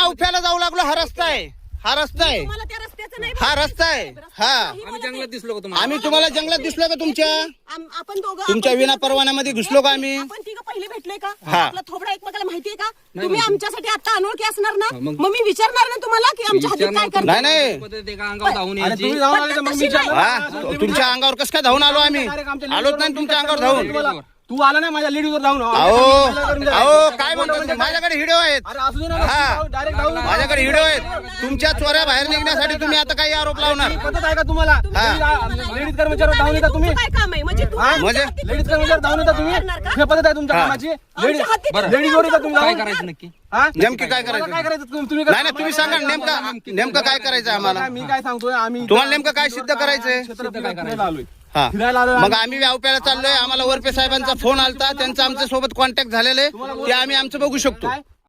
उफ्याला जाऊ लागलो. हा रस्ता आहे, हा रस्ता आहे, तुम्हाला त्या रस्त्याचं नाही हा रस्ता आहे. हा आम्ही जंगलात दिसलो का तुम्हाला? आम्ही तुम्हाला जंगलात दिसलो का? तुमच्या आपण दोघं तुमच्या विना परवान्यामध्ये घुसलो का आम्ही? आपण तिघं पहिले भेटलोय का? हा. आपला थोबडा एकमेकाला माहितीये का? तुम्ही आमच्यासाठी आता अनोळखी असणार ना? मग- मग मी विचारणार ना तुम्हाला की आमच्या हाती काय करता? नाही नाही पद्धत एका अंगावर धावून अरे यायची. तुम्ही जाऊन आले तर मग मी विचारलं ना. हा तुमच्या अंगावर कसं काय धावून आलो आम्ही? आलोच नाही तुमच्या अंगावर धावून. तू आला ना माझ्या लेडीजवर जाऊन अहो काय म्हणतो तुम्ही? माझ्याकडे व्हिडिओ आहेत. अरे असू दे ना हा. डायरेक्ट जाऊन माझ्याकडे व्हिडिओ आहेत. तुमच्या चोऱ्या बाहेर निघण्यासाठी तुम्ही आता काही आरोप लावणार? पद्धत आहे का तुम्हाला? लेडीज कर्मचारी धावून येता तुम्ही? तुमचं काय काम आहे? म्हणजे म्हणजे? लेडीज कर्मचारी धावून येता तुम्ही? करणार का? हे पद्धत आहे तुमच्या हा. कामाची? आमच्या हाती तुम्ही लेडीज वर येता तुम्ही काय जाऊन? करायचं नक्की? हा? नेमकी काय मला काय करायचं? करायचं तुम्ही नाही नाही तुम्ही सांगा नेमकं काय करायचं आम्हाला? मी काय सांगतोय आम्ही तुम्हाला नेमकं काय सिद्ध करायचंय? फिरायला आलोय. हा फिरायला आलोय. मग आम्ही व्यापाऱ्याला चाललोय. आम्हाला वरपे साहेबांचा फोन आलता. त्यांचा आमच्या सोबत कॉन्टॅक्ट झालेला आहे. ते आम्ही आमचं बघू शकतो.